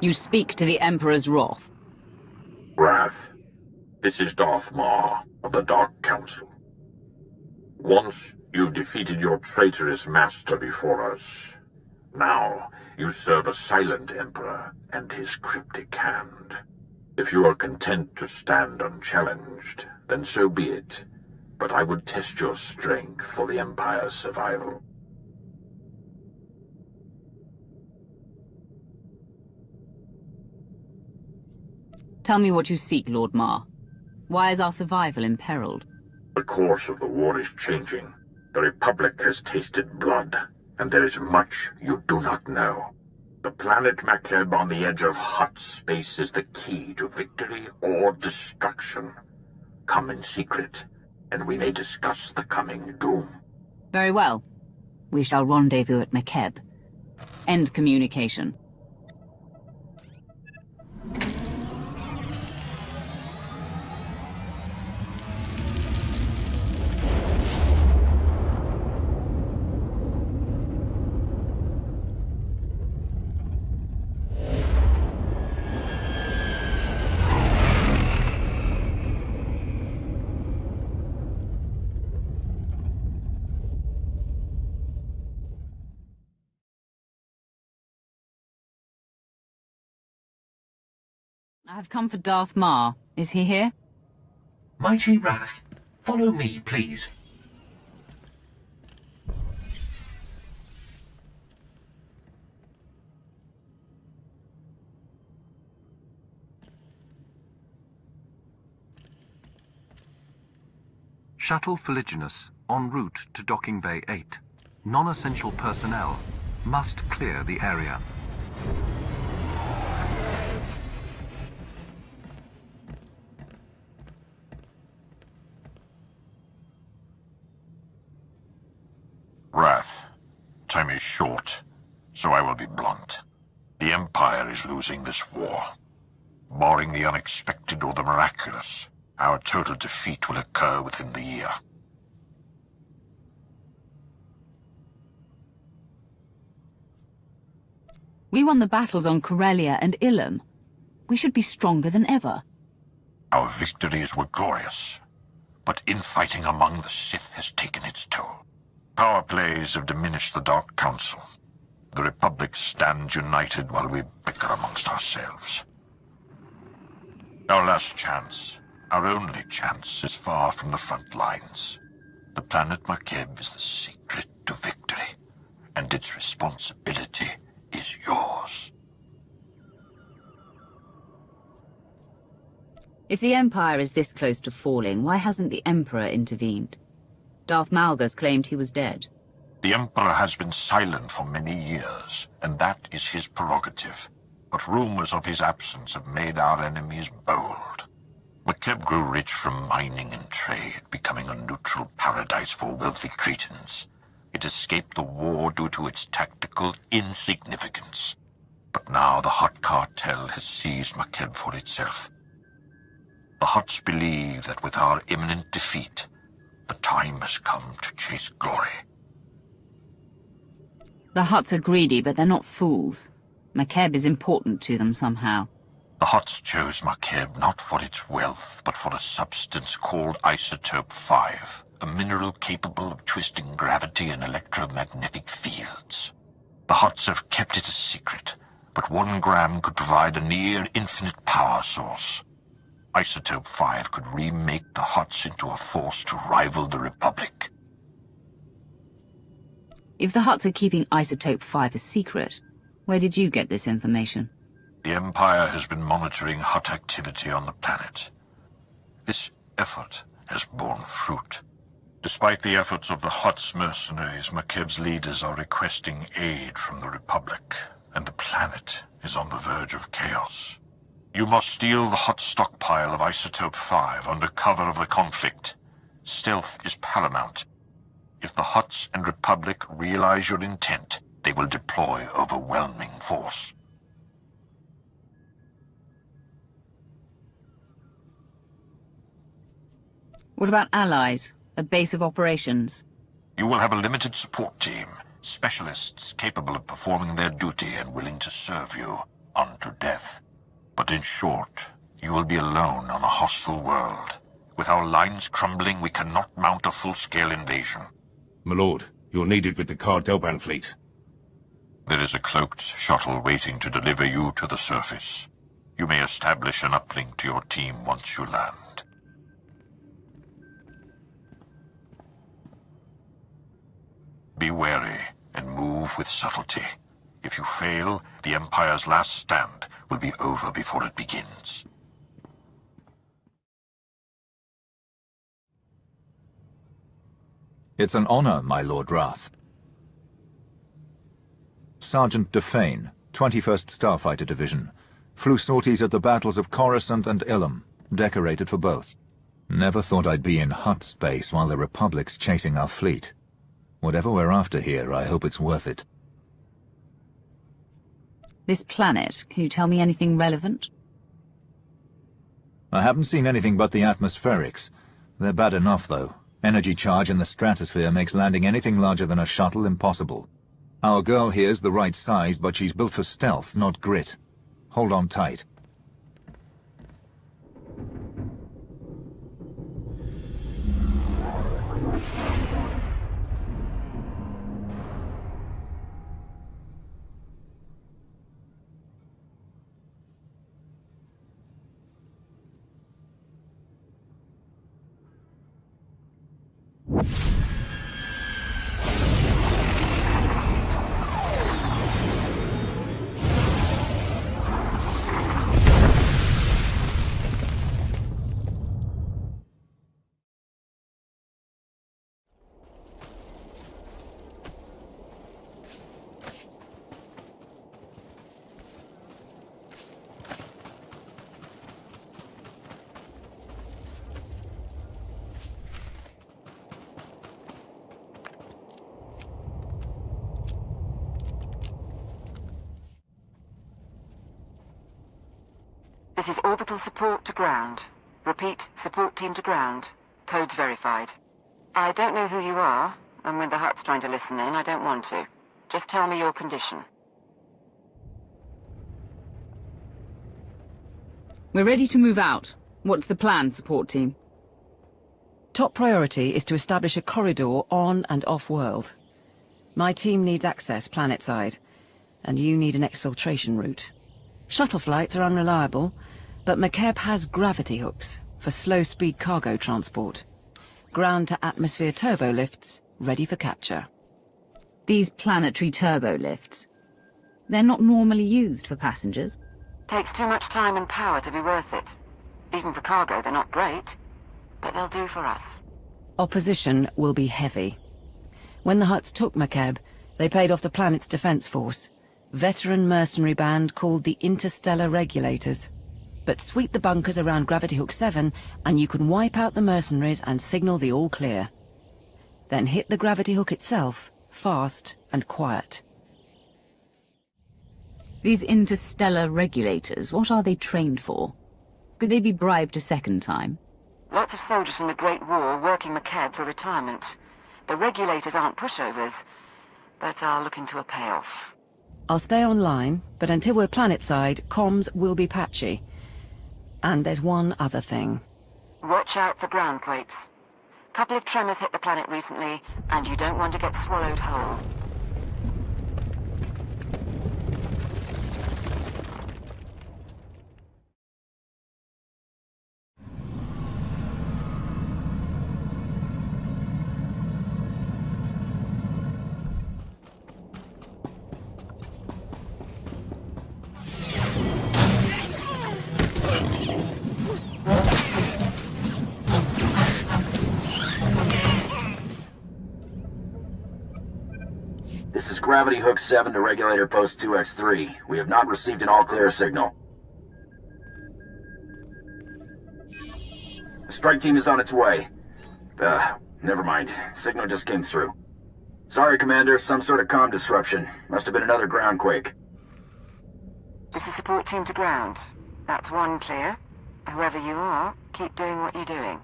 You speak to the Emperor's wrath. Wrath. This is Darth Maul of the Dark Council. Once you've defeated your traitorous master before us. Now you serve a silent Emperor and his cryptic hand. If you are content to stand unchallenged, then so be it. But I would test your strength for the Empire's survival. Tell me what you seek, Lord Maul. Why is our survival imperiled? The course of the war is changing. The Republic has tasted blood, and there is much you do not know. The planet Makeb on the edge of Hutt space is the key to victory or destruction. Come in secret, and we may discuss the coming doom. Very well. We shall rendezvous at Makeb. End communication. I have come for Darth Maul. Is he here? Mighty Wrath, follow me, please. Shuttle Fuliginous en route to Docking Bay 8. Non-essential personnel must clear the area. Wrath. Time is short, so I will be blunt. The Empire is losing this war. Barring the unexpected or the miraculous, our total defeat will occur within the year. We won the battles on Corellia and Ilum. We should be stronger than ever. Our victories were glorious, but infighting among the Sith has taken its toll. Power plays have diminished the Dark Council. The Republic stands united while we bicker amongst ourselves. Our last chance, our only chance, is far from the front lines. The planet Makeb is the secret to victory, and its responsibility is yours. If the Empire is this close to falling, why hasn't the Emperor intervened? Darth Malgus claimed he was dead. The Emperor has been silent for many years, and that is his prerogative. But rumors of his absence have made our enemies bold. Makeb grew rich from mining and trade, becoming a neutral paradise for wealthy Cretans. It escaped the war due to its tactical insignificance. But now the Hutt Cartel has seized Makeb for itself. The Hutts believe that with our imminent defeat, the time has come to chase glory. The Hutts are greedy, but they're not fools. Makeb is important to them somehow. The Hutts chose Makeb not for its wealth, but for a substance called Isotope 5, a mineral capable of twisting gravity and electromagnetic fields. The Hutts have kept it a secret, but 1 gram could provide a near-infinite power source. Isotope 5 could remake the Hutts into a force to rival the Republic. If the Hutts are keeping Isotope 5 a secret, where did you get this information? The Empire has been monitoring Hutt activity on the planet. This effort has borne fruit. Despite the efforts of the Hutt's mercenaries, McKeb's leaders are requesting aid from the Republic, and the planet is on the verge of chaos. You must steal the Hutt stockpile of Isotope 5 under cover of the conflict. Stealth is paramount. If the Hutts and Republic realize your intent, they will deploy overwhelming force. What about allies? A base of operations? You will have a limited support team, specialists capable of performing their duty and willing to serve you unto death. But in short, you will be alone on a hostile world. With our lines crumbling, we cannot mount a full-scale invasion. My lord, you're needed with the Cardelban fleet. There is a cloaked shuttle waiting to deliver you to the surface. You may establish an uplink to your team once you land. Be wary and move with subtlety. If you fail, the Empire's last stand will be over before it begins. It's an honor, my Lord Wrath. Sergeant Defane, 21st Starfighter Division. Flew sorties at the battles of Coruscant and Ilum, decorated for both. Never thought I'd be in Hutt space while the Republic's chasing our fleet. Whatever we're after here, I hope it's worth it. This planet, can you tell me anything relevant? I haven't seen anything but the atmospherics. They're bad enough, though. Energy charge in the stratosphere makes landing anything larger than a shuttle impossible. Our girl here's the right size, but she's built for stealth, not grit. Hold on tight. This is orbital support to ground. Repeat, support team to ground. Codes verified. I don't know who you are, and when the Hutt's trying to listen in, I don't want to. Just tell me your condition. We're ready to move out. What's the plan, support team? Top priority is to establish a corridor on and off-world. My team needs access planet-side, and you need an exfiltration route. Shuttle flights are unreliable, but McKeb has gravity hooks for slow-speed cargo transport. Ground-to-atmosphere turbo lifts ready for capture. These planetary turbo lifts. They're not normally used for passengers. Takes too much time and power to be worth it. Even for cargo, they're not great, but they'll do for us. Opposition will be heavy. When the Hutts took McKeb, they paid off the planet's defense force. Veteran mercenary band called the Interstellar Regulators. But sweep the bunkers around Gravity Hook 7 and you can wipe out the mercenaries and signal the all clear. Then hit the Gravity Hook itself, fast and quiet. These Interstellar Regulators, what are they trained for? Could they be bribed a second time? Lots of soldiers from the Great War working McKeb for retirement. The Regulators aren't pushovers, but are looking to a payoff. I'll stay online, but until we're planet-side, comms will be patchy. And there's one other thing. Watch out for ground quakes. Couple of tremors hit the planet recently, and you don't want to get swallowed whole. This is Gravity Hook 7 to Regulator Post 2X3. We have not received an all-clear signal. The strike team is on its way. Never mind. Signal just came through. Sorry, Commander. Some sort of comm disruption. Must have been another ground quake. This is support team to ground. That's one clear. Whoever you are, keep doing what you're doing.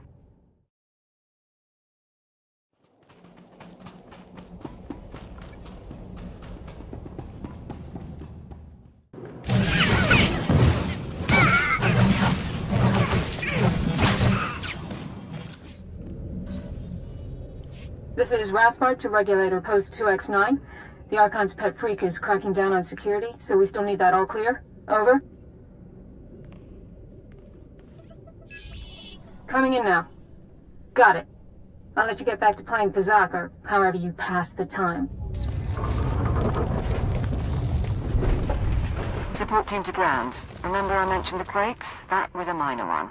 This is Raspart to Regulator Post 2X9. The Archon's pet freak is cracking down on security, so we still need that all clear. Over. Coming in now. Got it. I'll let you get back to playing Kazakh, or however you pass the time. Support team to ground. Remember I mentioned the quakes? That was a minor one.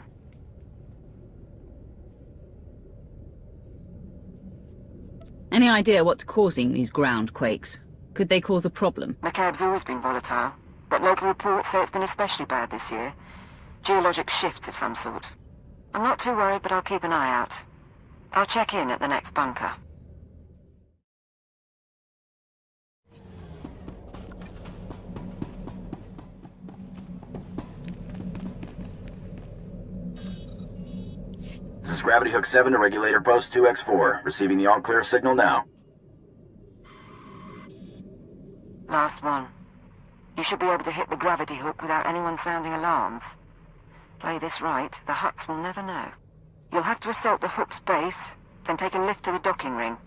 Any idea what's causing these ground quakes? Could they cause a problem? McCabe's always been volatile, but local reports say it's been especially bad this year. Geologic shifts of some sort. I'm not too worried, but I'll keep an eye out. I'll check in at the next bunker. This is Gravity Hook 7 to Regulator Post 2X4. Receiving the all-clear signal now. Last one. You should be able to hit the gravity hook without anyone sounding alarms. Play this right, the Hutts will never know. You'll have to assault the hook's base, then take a lift to the docking ring.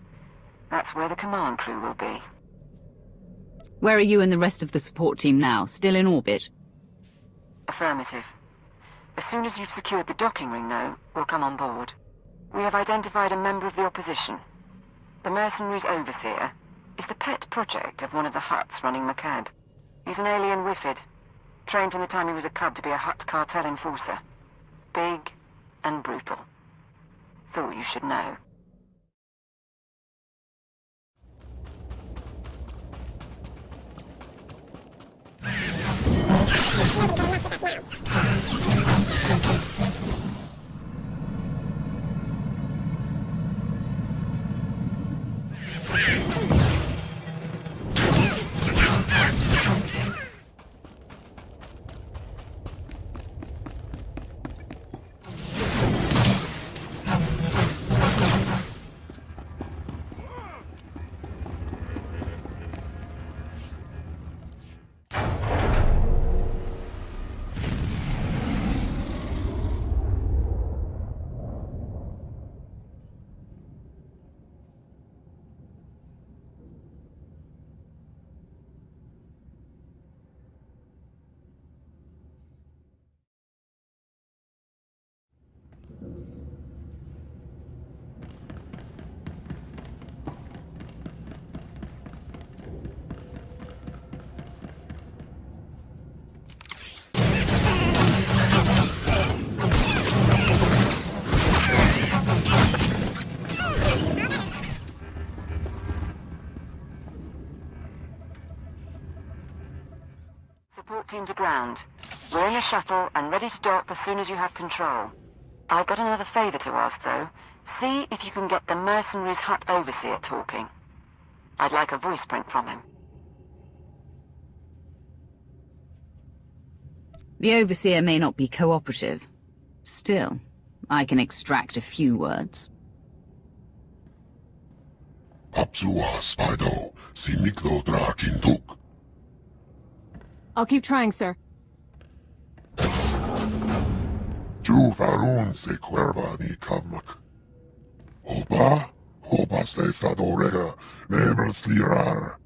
That's where the command crew will be. Where are you and the rest of the support team now? Still in orbit? Affirmative. As soon as you've secured the docking ring, though, we'll come on board. We have identified a member of the opposition. The Mercenaries' Overseer is the pet project of one of the Hutts running McCabe. He's an alien Wifid, trained from the time he was a cub to be a Hutt Cartel enforcer. Big and brutal. Thought you should know. Support team to ground. We're in a shuttle and ready to dock as soon as you have control. I've got another favor to ask, though. See if you can get the Mercenaries' Hutt Overseer talking. I'd like a voice print from him. The Overseer may not be cooperative. Still, I can extract a few words. Apsua Spido, Simiklo Drakintuk. I'll keep trying, sir. Juvarun se cuerva ni kavmak. Oba se sadorega, never slirar.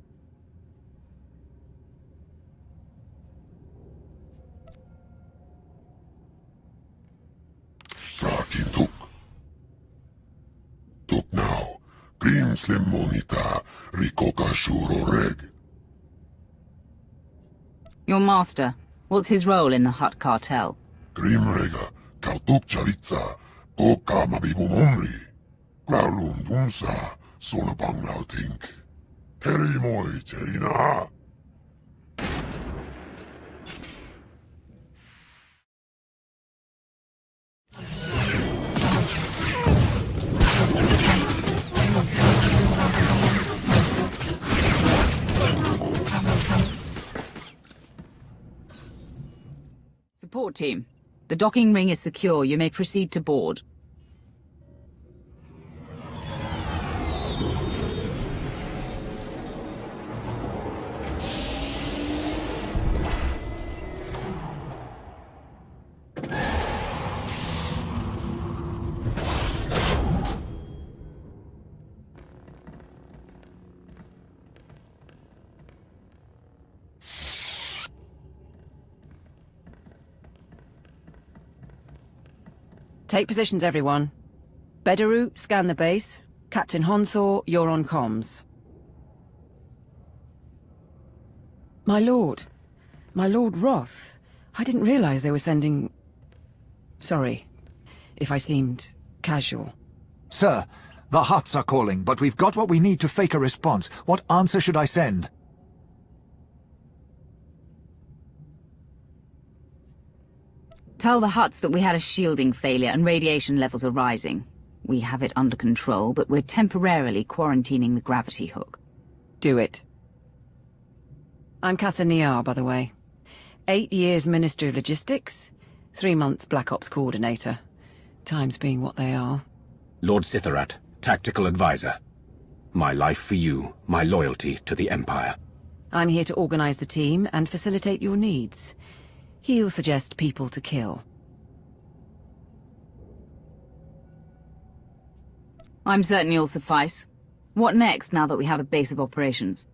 Drakintuk. Tuk now, Grim Slim Monita, Rikoka Shuro Reg. Your master. What's his role in the Hutt Cartel? Grimrega, Kautuk Charitza, Toka Mabibum Omri. Growlum Dumsa, Sonabang Nautink. Terimoi Terina. Support team. The docking ring is secure. You may proceed to board. Take positions, everyone. Bedaru, scan the base. Captain Honthor, you're on comms. My lord. My Lord Roth. I didn't realize they were sending... Sorry, if I seemed casual. Sir, the Hutts are calling, but we've got what we need to fake a response. What answer should I send? Tell the Hutts that we had a shielding failure and radiation levels are rising. We have it under control, but we're temporarily quarantining the gravity hook. Do it. I'm Cather Niar, by the way. 8 years Ministry of Logistics, 3 months Black Ops Coordinator. Times being what they are. Lord Sithorat, Tactical Advisor. My life for you, my loyalty to the Empire. I'm here to organize the team and facilitate your needs. He'll suggest people to kill. I'm certain you'll suffice. What next, now that we have a base of operations?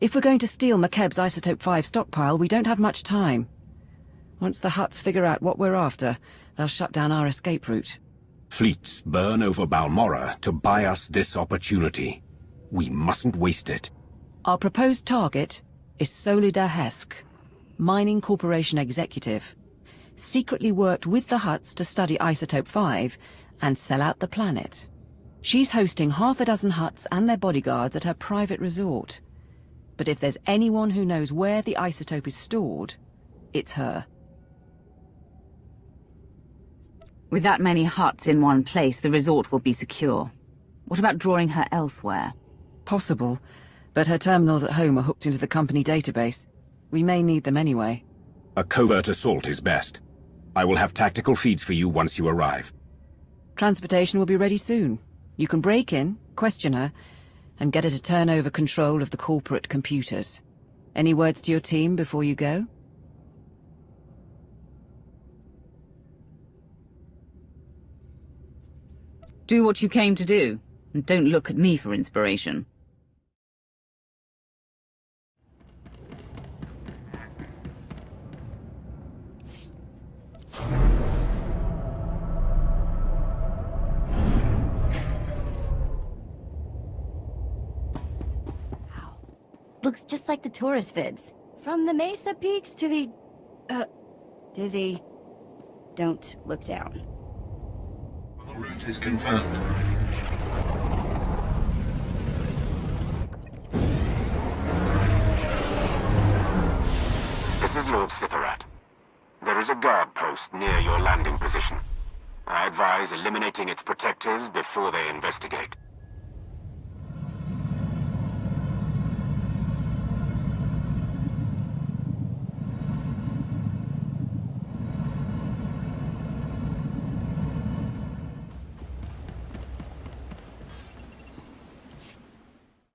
If we're going to steal McKeb's Isotope 5 stockpile, we don't have much time. Once the Hutts figure out what we're after, they'll shut down our escape route. Fleets burn over Balmorra to buy us this opportunity. We mustn't waste it. Our proposed target is Solida Hesk, Mining Corporation executive. Secretly worked with the Hutts to study Isotope 5 and sell out the planet. She's hosting half a dozen Hutts and their bodyguards at her private resort. But if there's anyone who knows where the isotope is stored, it's her. With that many Hutts in one place, the resort will be secure. What about drawing her elsewhere? Possible, but her terminals at home are hooked into the company database. We may need them anyway. A covert assault is best. I will have tactical feeds for you once you arrive. Transportation will be ready soon. You can break in, question her, and get her to turn over control of the corporate computers. Any words to your team before you go? Do what you came to do, and don't look at me for inspiration. Looks just like the tourist vids. From the Mesa Peaks to the... Dizzy. Don't look down. The route is confirmed. This is Lord Sithorat. There is a guard post near your landing position. I advise eliminating its protectors before they investigate.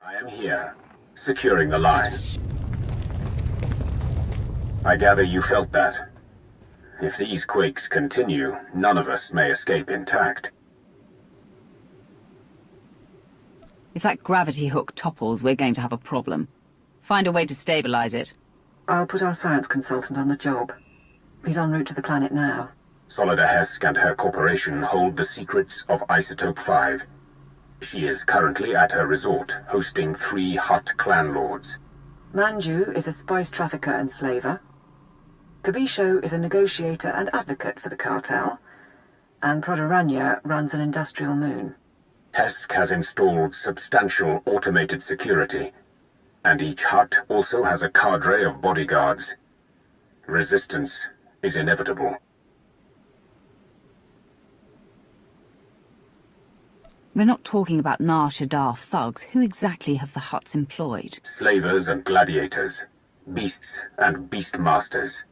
I am here, securing the line. I gather you felt that. If these quakes continue, none of us may escape intact. If that gravity hook topples, we're going to have a problem. Find a way to stabilize it. I'll put our science consultant on the job. He's en route to the planet now. Solida Hesk and her corporation hold the secrets of Isotope 5. She is currently at her resort, hosting 3 Hutt clan lords. Manju is a spice trafficker and slaver. Kabisho is a negotiator and advocate for the cartel. And Prodoranya runs an industrial moon. Hesk has installed substantial automated security. And each hut also has a cadre of bodyguards. Resistance is inevitable. We're not talking about Nar Shaddaa thugs. Who exactly have the Hutts employed? Slavers and gladiators, beasts and beastmasters.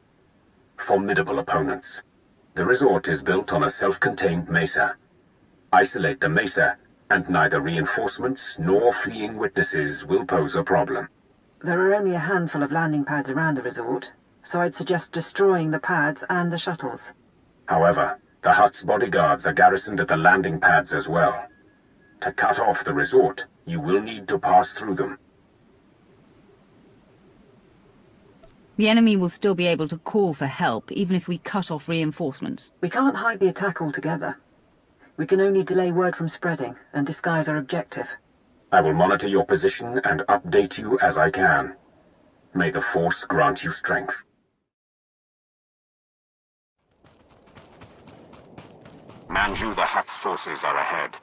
Formidable opponents. The resort is built on a self-contained mesa. Isolate the mesa, and neither reinforcements nor fleeing witnesses will pose a problem. There are only a handful of landing pads around the resort, so I'd suggest destroying the pads and the shuttles. However, the Hutt's bodyguards are garrisoned at the landing pads as well. To cut off the resort, you will need to pass through them. The enemy will still be able to call for help, even if we cut off reinforcements. We can't hide the attack altogether. We can only delay word from spreading and disguise our objective. I will monitor your position and update you as I can. May the Force grant you strength. Manju the Hutt's forces are ahead.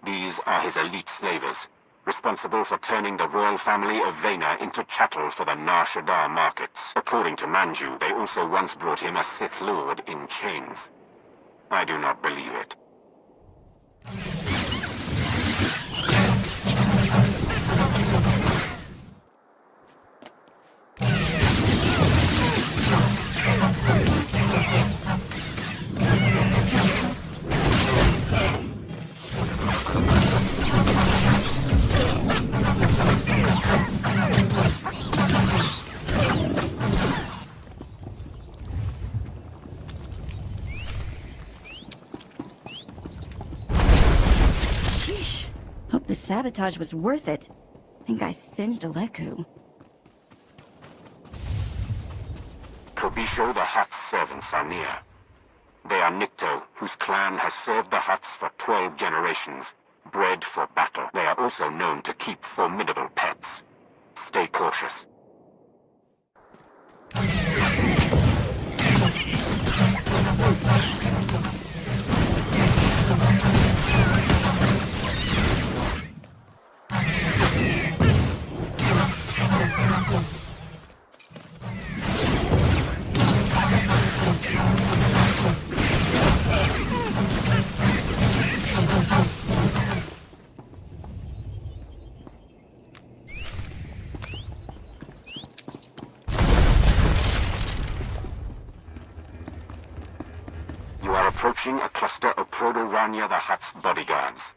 These are his elite slavers, responsible for turning the royal family of Vena into chattel for the Nar Shaddaa markets. According to Manju, they also once brought him a Sith Lord in chains. I do not believe it. Sheesh. Hope the sabotage was worth it. Think I singed Aleku. Kobisho the Hutt's servants are near. They are Nikto, whose clan has served the Hutts for 12 generations, bred for battle. They are also known to keep formidable pets. Stay cautious. You are approaching a cluster of Proto-Rania the Hutt's bodyguards.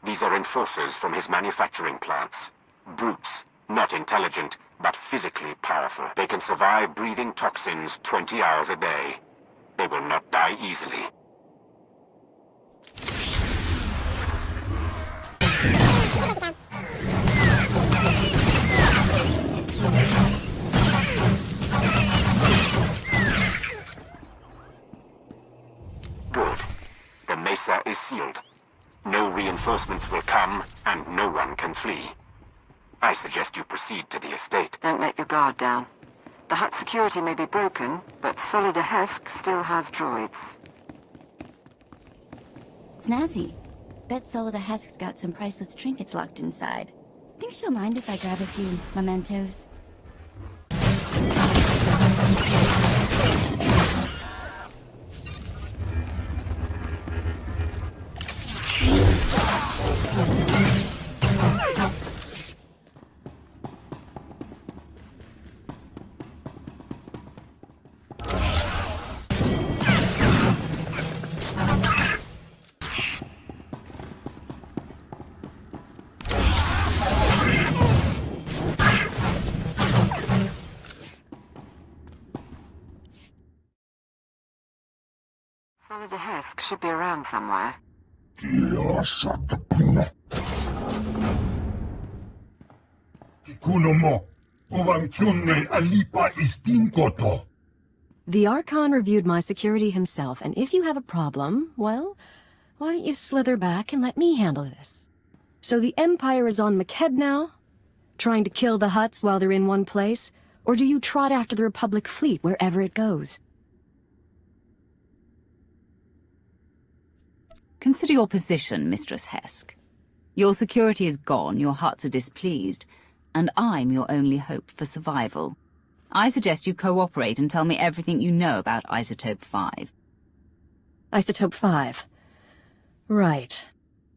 These are enforcers from his manufacturing plants. Brutes, not intelligent, but physically powerful. They can survive breathing toxins 20 hours a day. They will not die easily. Good. The mesa is sealed. No reinforcements will come, and no one can flee. I suggest you proceed to the estate. Don't let your guard down. The Hutt security may be broken, but SWTOR still has droids. Snazzy. Bet SWTOR's got some priceless trinkets locked inside. Think she'll mind if I grab a few mementos? SWTOR should be around somewhere. The Archon reviewed my security himself, and if you have a problem, well, why don't you slither back and let me handle this? So the Empire is on McKeb now? Trying to kill the Hutts while they're in one place? Or do you trot after the Republic fleet wherever it goes? Consider your position, Mistress Hesk. Your security is gone, your Hutts are displeased, and I'm your only hope for survival. I suggest you cooperate and tell me everything you know about Isotope 5. Isotope 5. Right.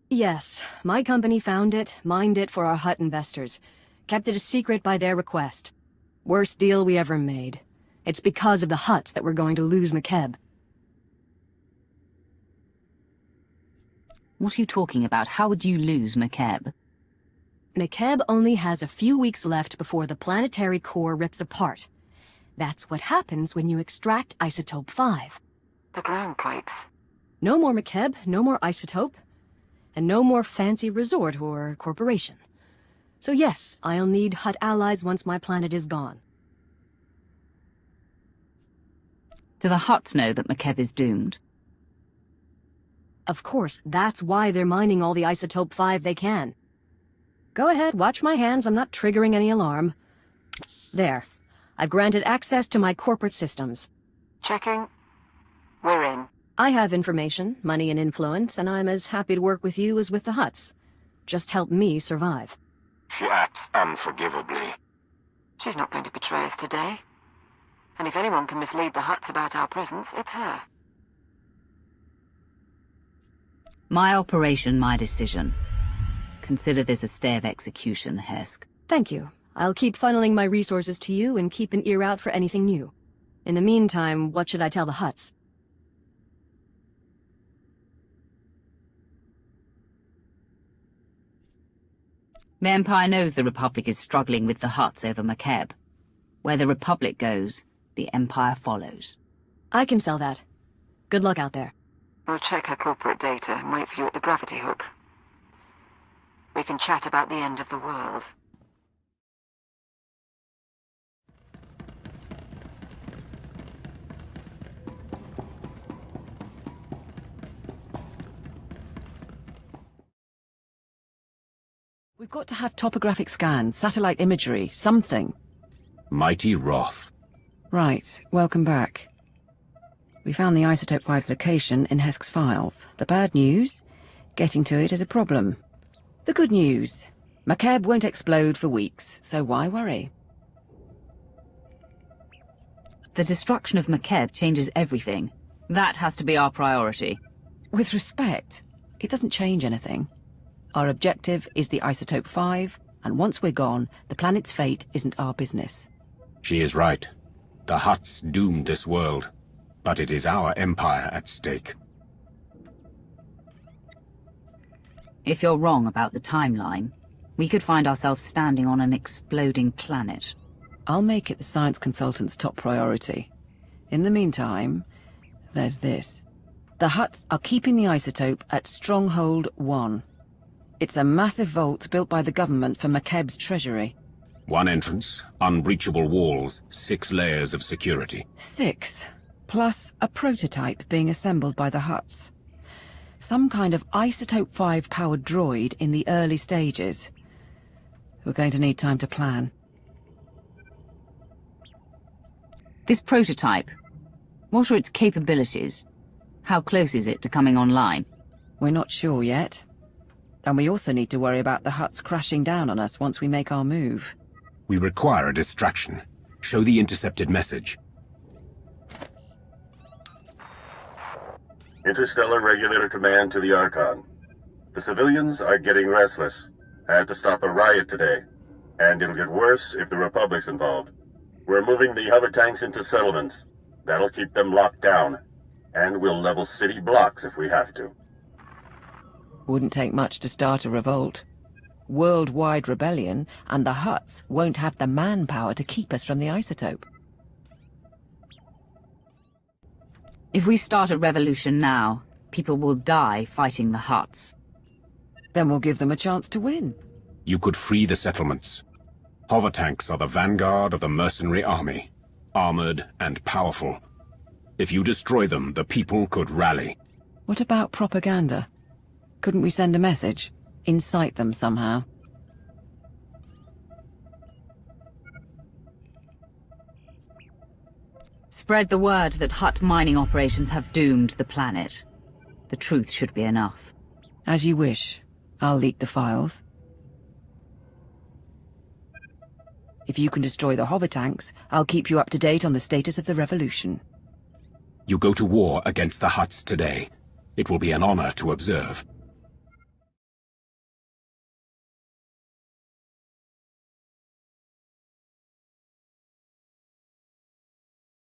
Yes, my company found it, mined it for our Hutt investors. Kept it a secret by their request. Worst deal we ever made. It's because of the Hutts that we're going to lose McKeb. What are you talking about? How would you lose McKeb? McKeb only has a few weeks left before the planetary core rips apart. That's what happens when you extract Isotope 5. The ground quakes. No more McKeb, no more Isotope, and no more fancy resort or corporation. So yes, I'll need Hutt allies once my planet is gone. Do the Hutts know that McKeb is doomed? Of course, that's why they're mining all the Isotope 5 they can. Go ahead, watch my hands, I'm not triggering any alarm. There. I've granted access to my corporate systems. Checking. We're in. I have information, money and influence, and I'm as happy to work with you as with the Hutts. Just help me survive. She acts unforgivably. She's not going to betray us today. And if anyone can mislead the Hutts about our presence, it's her. My operation, my decision. Consider this a stay of execution, Hesk. Thank you. I'll keep funneling my resources to you and keep an ear out for anything new. In the meantime, what should I tell the Hutts? The Empire knows the Republic is struggling with the Hutts over McKeb. Where the Republic goes, the Empire follows. I can sell that. Good luck out there. We'll check her corporate data and wait for you at the gravity hook. We can chat about the end of the world. We've got to have topographic scans, satellite imagery, something. Mighty Wrath. Right, welcome back. We found the Isotope 5 location in Hesk's files. The bad news? Getting to it is a problem. The good news? McKeb won't explode for weeks, so why worry? The destruction of McKeb changes everything. That has to be our priority. With respect, it doesn't change anything. Our objective is the Isotope 5, and once we're gone, the planet's fate isn't our business. She is right. The Hutts doomed this world, but it is our empire at stake. If you're wrong about the timeline, we could find ourselves standing on an exploding planet. I'll make it the science consultant's top priority. In the meantime, there's this. The Hutts are keeping the isotope at Stronghold 1. It's a massive vault built by the government for McKeb's treasury. One entrance, unbreachable walls, 6 layers of security. 6, plus a prototype being assembled by the Hutts. Some kind of Isotope 5-powered droid in the early stages. We're going to need time to plan. This prototype, what are its capabilities? How close is it to coming online? We're not sure yet. And we also need to worry about the Hutts crashing down on us once we make our move. We require a distraction. Show the intercepted message. Interstellar Regulator Command to the Archon. The civilians are getting restless. Had to stop a riot today. And it'll get worse if the Republic's involved. We're moving the hover tanks into settlements. That'll keep them locked down. And we'll level city blocks if we have to. Wouldn't take much to start a revolt. Worldwide rebellion, and the Hutts won't have the manpower to keep us from the isotope. If we start a revolution now, people will die fighting the Hutts. Then we'll give them a chance to win. You could free the settlements. Hover tanks are the vanguard of the mercenary army. Armored and powerful. If you destroy them, the people could rally. What about propaganda? Couldn't we send a message? Incite them somehow? Spread the word that Hutt mining operations have doomed the planet. The truth should be enough. As you wish. I'll leak the files. If you can destroy the hover tanks, I'll keep you up to date on the status of the revolution. You go to war against the Hutts today. It will be an honor to observe.